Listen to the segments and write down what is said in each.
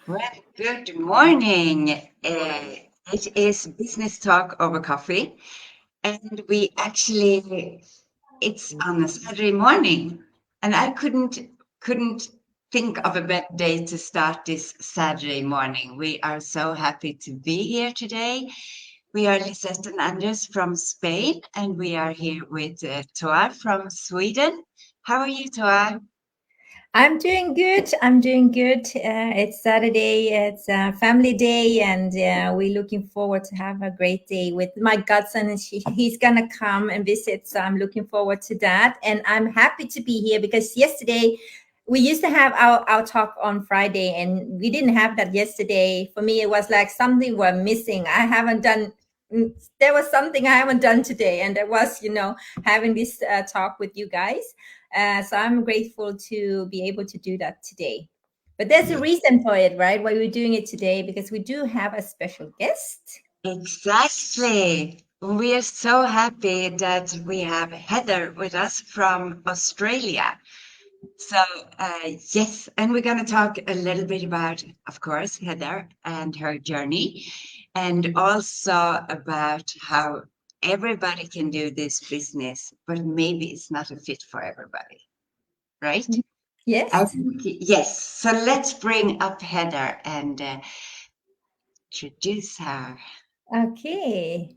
Well, good morning. It is Business Talk over coffee, and it's on a Saturday morning, and I couldn't think of a better day to start this Saturday morning. We are so happy to be here today. We are Lisette and Anders from Spain, and we are here with Toa from Sweden. How are you, Toa? I'm doing good. I'm doing good. It's Saturday. It's family day, and we're looking forward to have a great day with my godson. And he's gonna come and visit, so I'm looking forward to that. And I'm happy to be here because yesterday we used to have our talk on Friday, and we didn't have that yesterday. For me, it was like something were missing. I haven't done. There was something I haven't done today, and that was, having this talk with you guys. So I'm grateful to be able to do that today. But there's a reason for it, right? Why we're doing it today, because we do have a special guest. Exactly. We are so happy that we have Heather with us from Australia. So, yes, and we're going to talk a little bit about, of course, Heather and her journey, and also about how everybody can do this business, but maybe it's not a fit for everybody, right? I Yes. think, yes. So let's bring up Heather and introduce her. Okay.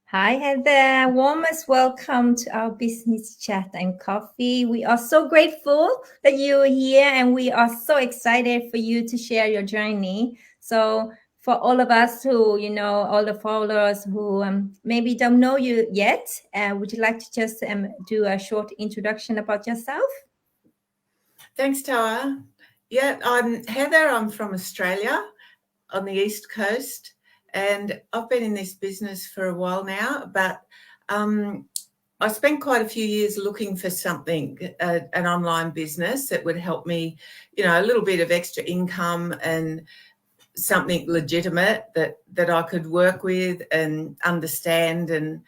Hi, Heather. Warmest welcome to our business chat and coffee. We are so grateful that you are here, and we are so excited for you to share your journey. So, for all of us who, all the followers who maybe don't know you yet, would you like to just do a short introduction about yourself? Thanks, Tara. Yeah, I'm Heather. I'm from Australia on the East Coast, and I've been in this business for a while now, but I spent quite a few years looking for something, an online business that would help me, a little bit of extra income and something legitimate that I could work with and understand and,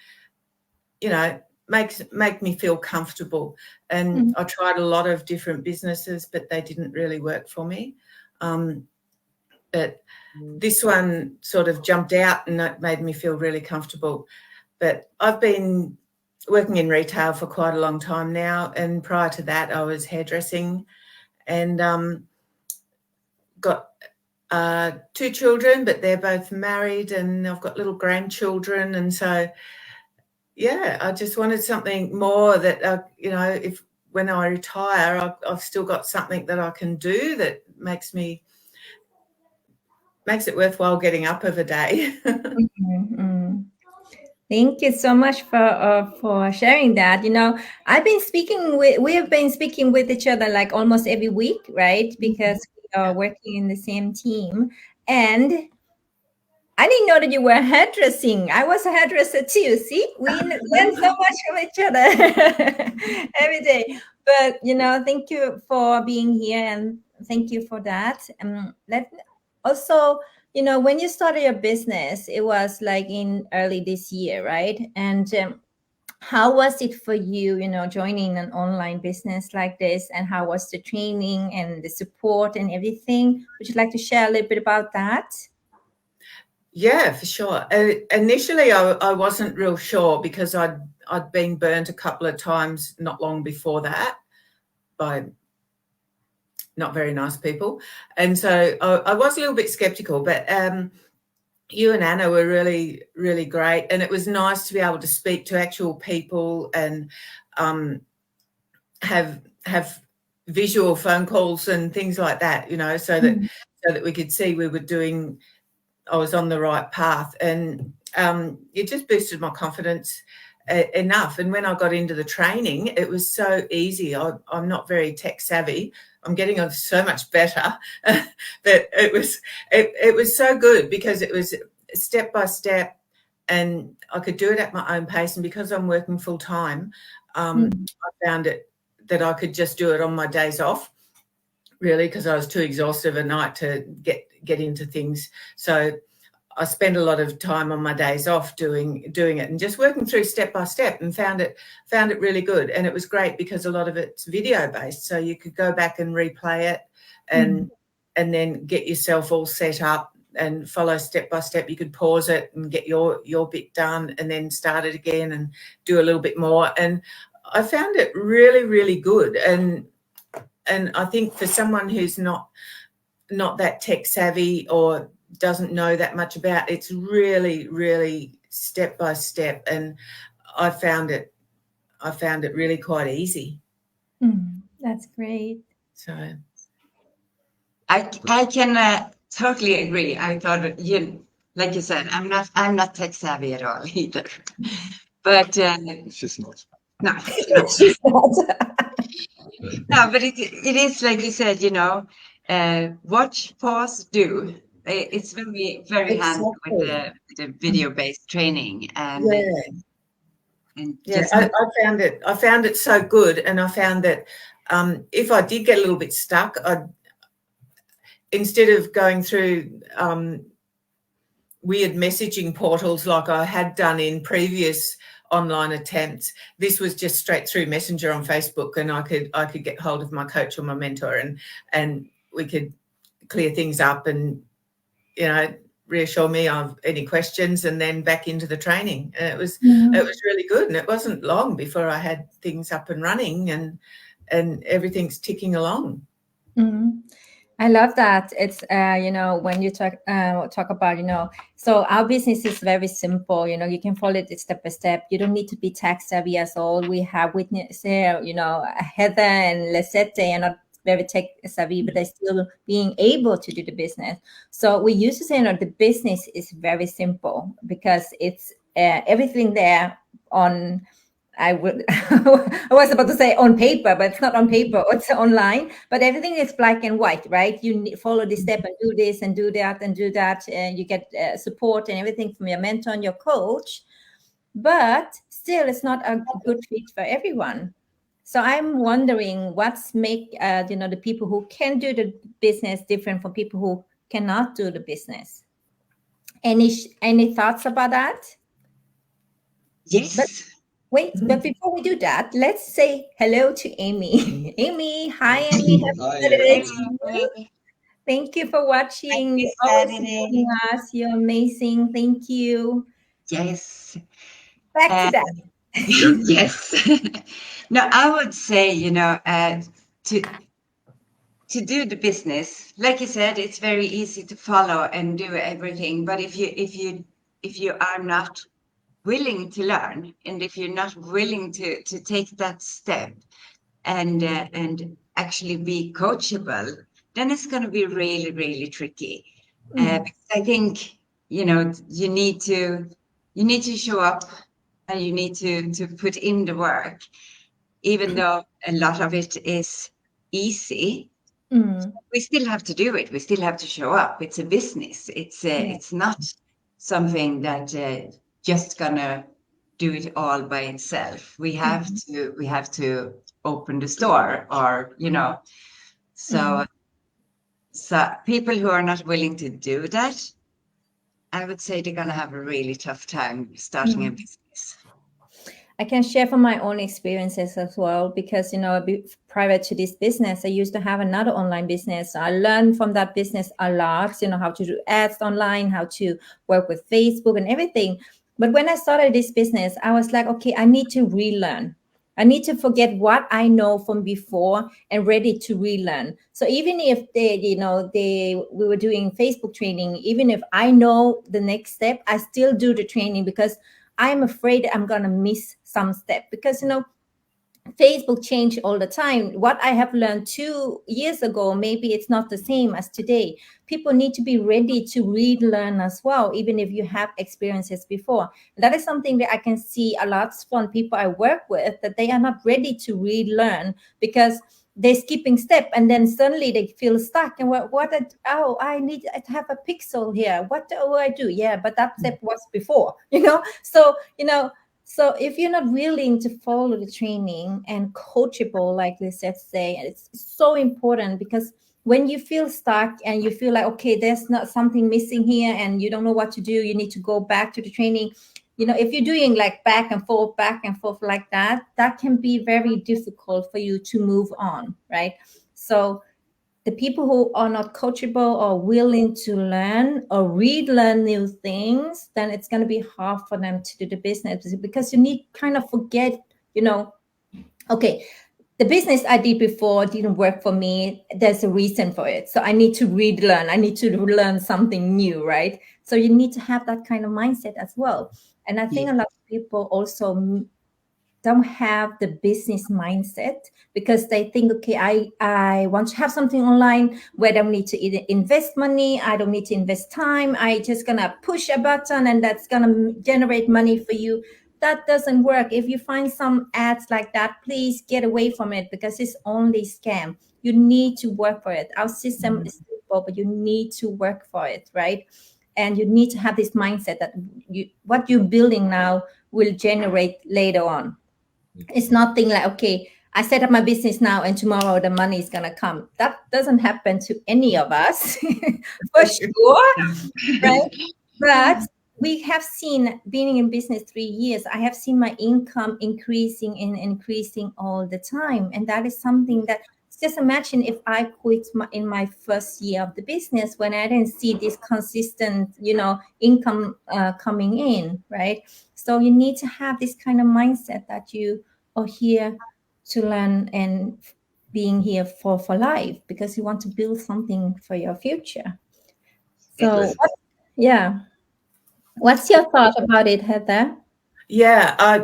make me feel comfortable. And I tried a lot of different businesses, but they didn't really work for me. But this one sort of jumped out and it made me feel really comfortable. But I've been working in retail for quite a long time now, and prior to that I was hairdressing, and got two children, but they're both married, and I've got little grandchildren. And so, yeah, I just wanted something more that, if when I retire, I've still got something that I can do that makes it worthwhile getting up of a day. Thank you so much for sharing that. We have been speaking with each other like almost every week, right? Because we are working in the same team. And I didn't know that you were hairdressing. I was a hairdresser too. See, we learn so much from each other every day. But thank you for being here, and thank you for that. Let also, when you started your business, it was like in early this year, right? And how was it for you, joining an online business like this? And how was the training and the support and everything? Would you like to share a little bit about that? Yeah, for sure. Initially, I wasn't real sure because I'd been burnt a couple of times not long before that by not very nice people, and so I was a little bit skeptical. But you and Anna were really, really great, and it was nice to be able to speak to actual people and have visual phone calls and things like that, so that we could see I was on the right path, and it just boosted my confidence enough. And when I got into the training, it was so easy. I'm not very tech savvy. I'm getting on so much better, but it was so good because it was step by step, and I could do it at my own pace. And because I'm working full time, I found it that I could just do it on my days off, really, because I was too exhausted at night to get into things. So I spent a lot of time on my days off doing it and just working through step by step, and found it really good. And it was great because a lot of it's video based, so you could go back and replay it and then get yourself all set up and follow step by step. You could pause it and get your bit done and then start it again and do a little bit more. And I found it really, really good. And I think for someone who's not that tech savvy or doesn't know that much about, it's really, really step by step. And I found it really quite easy. That's great. So I can totally agree. I thought, like you said, I'm not tech savvy at all either. But She's not. no, no, but it is like you said, watch, pause, do. It's very, very handy with the video-based training, and just I found it so good. And I found that if I did get a little bit stuck, instead of going through weird messaging portals like I had done in previous online attempts, this was just straight through Messenger on Facebook, and I could get hold of my coach or my mentor, and we could clear things up and reassure me of any questions, and then back into the training. And it was really good, and it wasn't long before I had things up and running and everything's ticking along. I love that. It's when you talk about so our business is very simple. You can follow it step by step. You don't need to be tech savvy at all. We have witnessed here, Heather and Lisette are not very tech savvy, but they're still being able to do the business. So we used to say the business is very simple because it's everything there on. I was about to say on paper, but it's not on paper. It's online, but everything is black and white, right? You follow this step and do this and do that and do that, and you get support and everything from your mentor and your coach. But still, it's not a good fit for everyone. So I'm wondering what's make the people who can do the business different from people who cannot do the business. Any thoughts about that? Yes. But before we do that, let's say hello to Amy. Amy, hi, Amy. Hi. Thank you for watching. Happy Saturday. Us. You're amazing. Thank you. Yes. Back to that. Yes. No, I would say, to do the business, like you said, it's very easy to follow and do everything. But if you are not willing to learn, and if you're not willing to take that step and actually be coachable, then it's going to be really, really tricky. Because I think you need to show up, and you need to put in the work, even though a lot of it is easy. We still have to do it. We still have to show up. It's a business. It's not something that just gonna do it all by itself. We have to open the store, or so people who are not willing to do that, I would say they're gonna have a really tough time starting a business. I can share from my own experiences as well, because prior to this business, I used to have another online business. I learned from that business a lot, how to do ads online, how to work with Facebook and everything. But when I started this business, I was like, okay, I need to relearn. I need to forget what I know from before and ready to relearn. So even if we were doing Facebook training, even if I know the next step, I still do the training because I'm afraid I'm going to miss some step, because, Facebook change all the time. What I have learned 2 years ago, maybe it's not the same as today. People need to be ready to relearn as well, even if you have experiences before. That is something that I can see a lot from people I work with, that they are not ready to relearn because they're skipping step, and then suddenly they feel stuck. And I need to have a pixel here. What do I do? Yeah, but that step was before, So if you're not willing to follow the training and coachable, like Lisette say, it's so important, because when you feel stuck and you feel like, okay, there's not something missing here and you don't know what to do, you need to go back to the training. If you're doing like back and forth like that, that can be very difficult for you to move on, right? So the people who are not coachable or willing to learn or relearn new things, then it's going to be hard for them to do the business, because you need kind of forget, okay, the business I did before didn't work for me. There's a reason for it. So I need to relearn. I need to learn something new, right? So you need to have that kind of mindset as well. And I think a lot of people also don't have the business mindset, because they think, okay, I want to have something online where I don't need to invest money. I don't need to invest time. I just gonna push a button and that's gonna generate money for you. That doesn't work. If you find some ads like that, please get away from it, because it's only scam. You need to work for it. Our system is simple, but you need to work for it, right? And you need to have this mindset that what you're building now will generate later on. It's nothing like, okay, I set up my business now and tomorrow the money is going to come. That doesn't happen to any of us, for sure, right? But we have seen, being in business 3 years, I have seen my income increasing and increasing all the time. And that is something that, just imagine if I quit in my first year of the business, when I didn't see this consistent, income coming in, right? So you need to have this kind of mindset that you are here to learn and being here for life, because you want to build something for your future. So, what's your thought about it, Heather? Yeah, I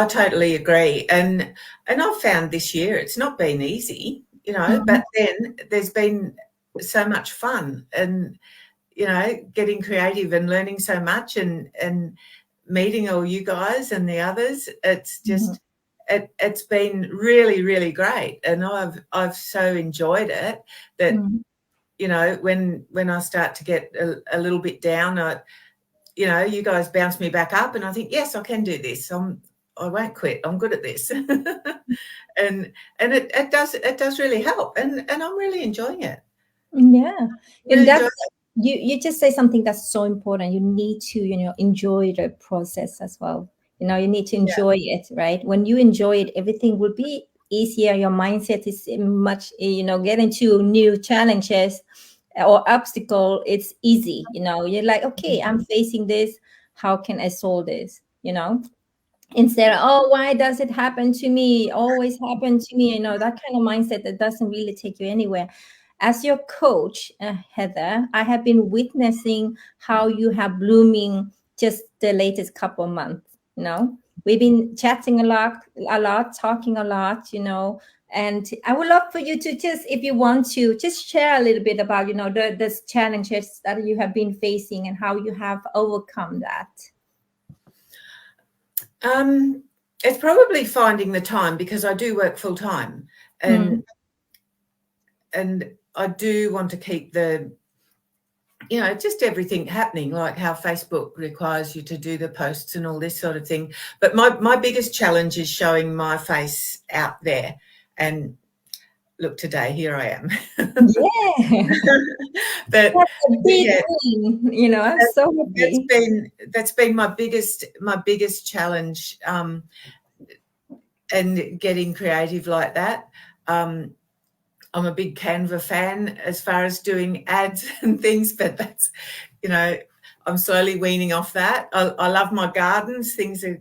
totally agree. And I've found this year it's not been easy, but then there's been so much fun and, getting creative and learning so much and meeting all you guys and the others. It's just, it's been really, really great. And I've so enjoyed it that, when I start to get a little bit down, you guys bounce me back up and I think, yes, I can do this. I won't quit. I'm good at this. and it does really help. And I'm really enjoying it. Yeah. Really, and you just say something that's so important. You need to, enjoy the process as well. You need to enjoy it, right? When you enjoy it, everything will be easier. Your mindset is much, getting to new challenges or obstacle, it's easy. You're like, okay, I'm facing this. How can I solve this? Instead of, oh, why does it happen to me? Always happen to me. That kind of mindset that doesn't really take you anywhere. As your coach, Heather, I have been witnessing how you have blooming just the latest couple of months. We've been chatting a lot, talking a lot, and I would love for you to just, if you want to, just share a little bit about, the challenges that you have been facing and how you have overcome that. It's probably finding the time, because I do work full time and I do want to keep just everything happening, like how Facebook requires you to do the posts and all this sort of thing. But my biggest challenge is showing my face out there. And look, today, here I am. Yeah. But that's a big thing, I'm so happy. That's been my biggest challenge, and getting creative like that. I'm a big Canva fan as far as doing ads and things, but that's, I'm slowly weaning off that. I love my gardens. Things are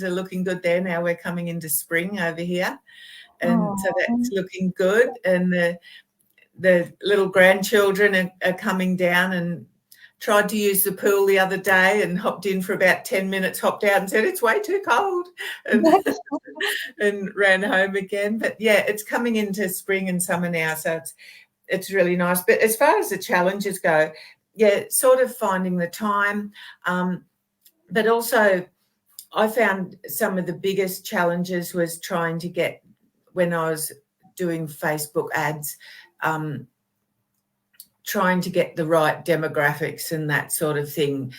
looking good there. Now we're coming into spring over here. And so that's looking good. And the little grandchildren are coming down, and tried to use the pool the other day and hopped in for about 10 minutes, hopped out and said, it's way too cold, and ran home again. But yeah, it's coming into spring and summer now, so it's really nice. But as far as the challenges go, sort of finding the time. But also I found some of the biggest challenges was trying to get, when I was doing Facebook ads, trying to get the right demographics and that sort of thing,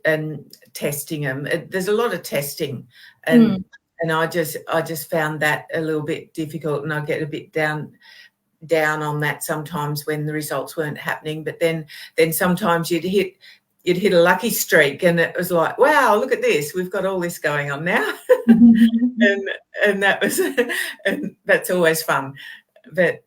and testing them. There's a lot of testing, and I just found that a little bit difficult, and I get a bit down on that sometimes when the results weren't happening. But then sometimes you'd hit a lucky streak, and it was like, wow, look at this, we've got all this going on now. and that was and that's always fun. But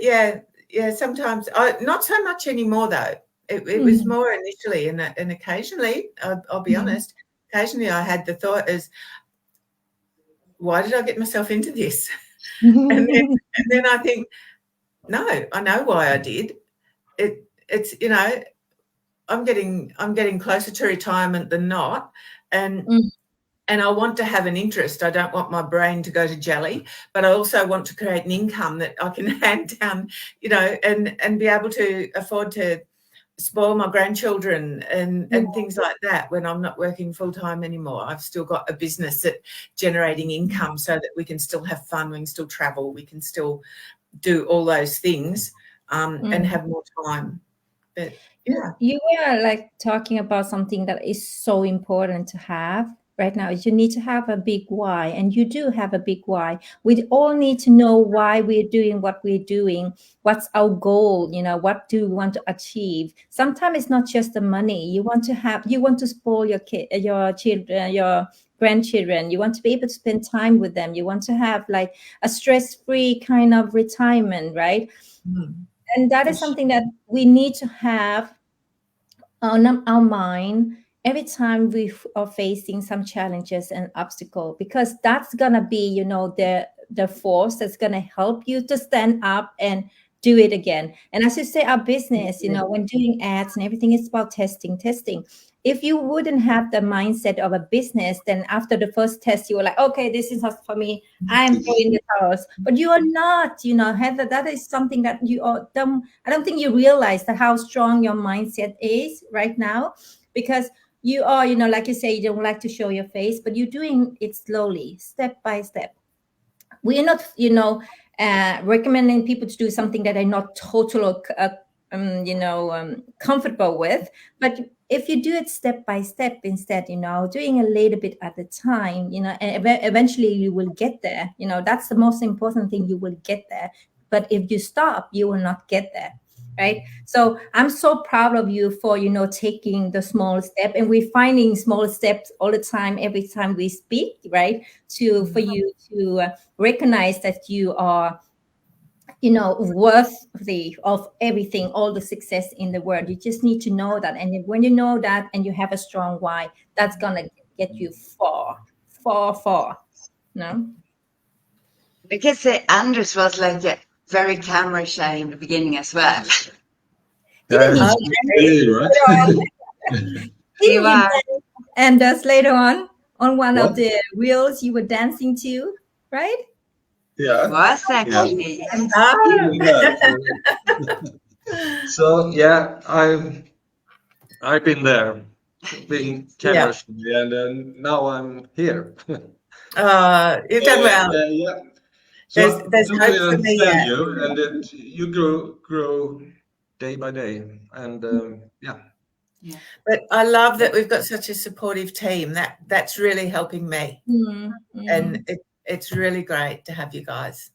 yeah, yeah, sometimes not so much anymore though. It was more initially, and occasionally, I'll be honest, occasionally I had the thought is, why did I get myself into this? and then I think, no, I know why I did. It's I'm getting closer to retirement than not, and I want to have an interest. I don't want my brain to go to jelly, but I also want to create an income that I can hand down, and be able to afford to spoil my grandchildren and things like that when I'm not working full time anymore. I've still got a business that generating income so that we can still have fun, we can still travel, we can still do all those things, and have more time. But yeah, you were like talking about something that is so important to have right now. Is you need to have a big why, and you do have a big why. We all need to know why we're doing what we're doing. What's our goal? What do we want to achieve? Sometimes it's not just the money. You want to spoil your children, your grandchildren. You want to be able to spend time with them. You want to have like a stress-free kind of retirement, right? And that is something that we need to have on our mind every time we are facing some challenges and obstacle, because that's gonna be the force that's gonna help you to stand up and do it again. And as you say, our business, when doing ads and everything, is about testing. If you wouldn't have the mindset of a business, then after the first test, you were like, okay, this is not for me, I'm throwing this out. But you are not, Heather, that is something that you are dumb. I don't think you realize that how strong your mindset is right now, because you are, like you say, you don't like to show your face, but you're doing it slowly, step by step. We're not, recommending people to do something that they're not totally, comfortable with. But if you do it step by step instead, doing a little bit at a time, and eventually you will get there. That's the most important thing. You will get there. But if you stop, you will not get there. Right. So I'm so proud of you for, taking the small step, and we're finding small steps all the time, every time we speak, right. For you to recognize that you are, worthy of everything, all the success in the world. You just need to know that. And when you know that and you have a strong why, that's going to get you far, far, far. No? Because Anders was like very camera shy in the beginning as well. Yeah, really, right? He was. And that's later on one of the reels you were dancing to, right? Yeah. Was actually. So yeah, I've been there, being camera shy, and now I'm here. You've done well. Yeah. So there's hope for me. You, and that you grow day by day, and yeah. But I love that we've got such a supportive team. That's really helping me, and it's really great to have you guys.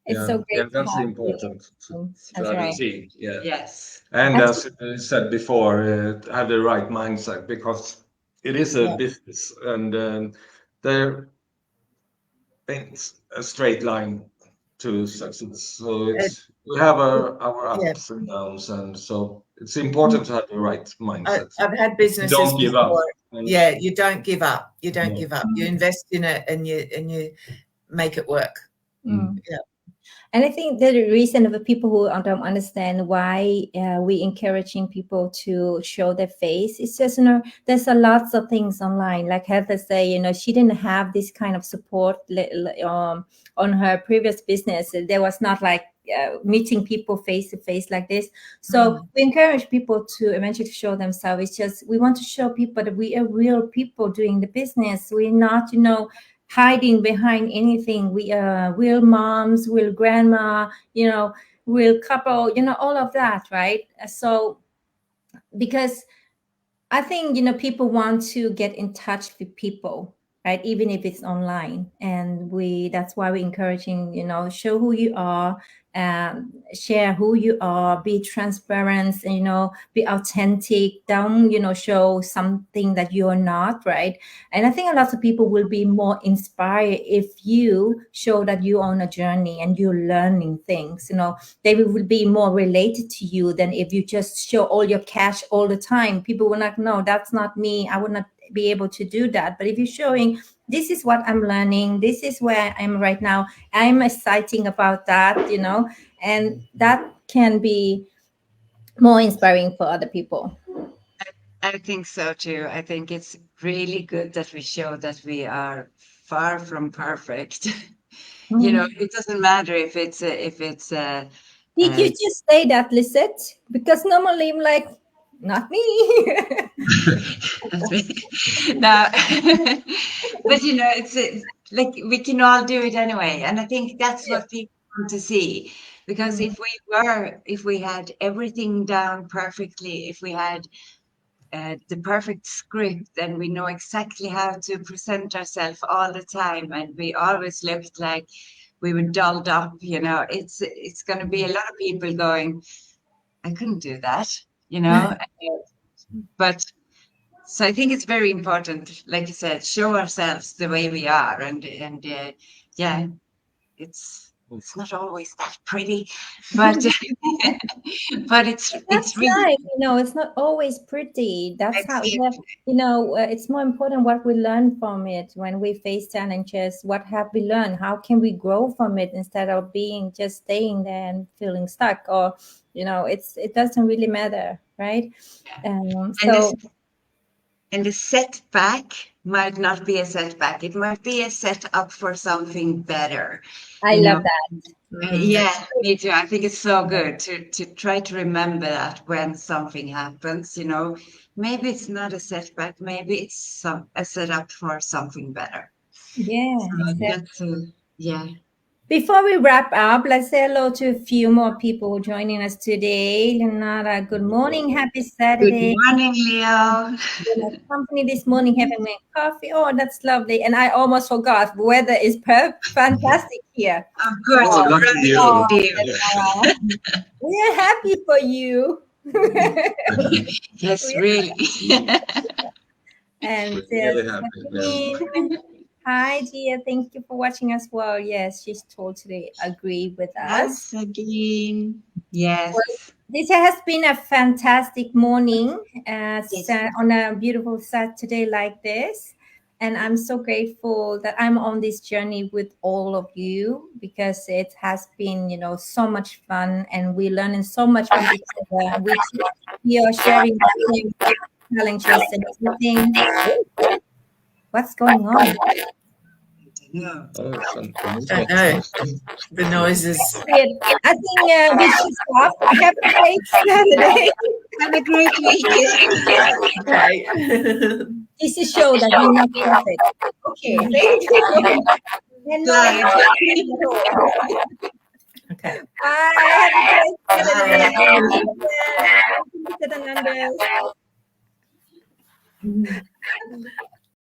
It's so great. Yeah, that's important. That's right. Yeah. Yes. And as I said before, have the right mindset, because it is a business, and there ain't a straight line to success. So we have our ups and downs, and so it's important to have the right mindset. I've had businesses don't give before. up. Yeah, you don't give up. You don't give up. You invest in it, and you make it work. Yeah. And I think the reason of the people who don't understand why we encouraging people to show their face is just, there's a lots of things online. Like Heather say, she didn't have this kind of support on her previous business. There was not like meeting people face to face like this. So we encourage people to eventually show themselves. It's just, we want to show people that we are real people doing the business. We're not, hiding behind anything. We are real moms, real grandma, real couple, all of that, right? So because I think, people want to get in touch with people, right? Even if it's online. And that's why we're encouraging, show who you are, share who you are, be transparent, and be authentic. Don't show something that you're not, right? And I think a lot of people will be more inspired if you show that you're on a journey and you're learning things. They will be more related to you than if you just show all your cash all the time. People will not know, that's not me. I would not be able to do that. But if you're showing, this is what I'm learning, this is where I am right now, I'm exciting about that, and that can be more inspiring for other people. I think so too. I think it's really good that we show that we are far from perfect. It doesn't matter if it's Did you just say that, Lisette? Because normally I'm like, not me. no, but it's like we can all do it anyway, and I think that's what people want to see. Because if we had everything down perfectly, if we had the perfect script, and we know exactly how to present ourselves all the time, and we always looked like we were dolled up, it's going to be a lot of people going, I couldn't do that, but so I think it's very important, like you said, show ourselves the way we are, and yeah, it's not always that pretty, but but it's really right. It's not always pretty. That's how exactly. it's more important what we learn from it when we face challenges. What have we learned? How can we grow from it instead of being just staying there and feeling stuck? Or it doesn't really matter, right? And the setback might not be a setback. It might be a setup for something better. I love that. Yeah, me too. I think it's so good to try to remember that when something happens, maybe it's not a setback, maybe it's a setup for something better. Yeah, So exactly. yeah. Before we wrap up, let's say hello to a few more people joining us today. Leonardo, good morning. Happy Saturday. Good morning, Leo. Company this morning having my coffee. Oh, that's lovely. And I almost forgot. The weather is fantastic here. Of course. Oh, lucky you. We're happy for you. Yes, really. And really happy. hi, Gia. Thank you for watching as well. Yes, she's totally agree with us. Again. Yes. Well, this has been a fantastic morning on a beautiful Saturday like this. And I'm so grateful that I'm on this journey with all of you, because it has been, so much fun, and we're learning so much from each other. We are sharing the same challenges and everything. What's going on? No. Don't know. The noises. I think we should stop. Have a great Saturday. Have a great weekend. Okay. This is show that we're not perfect. Okay, thank you. And Okay. bye. Have a great Saturday.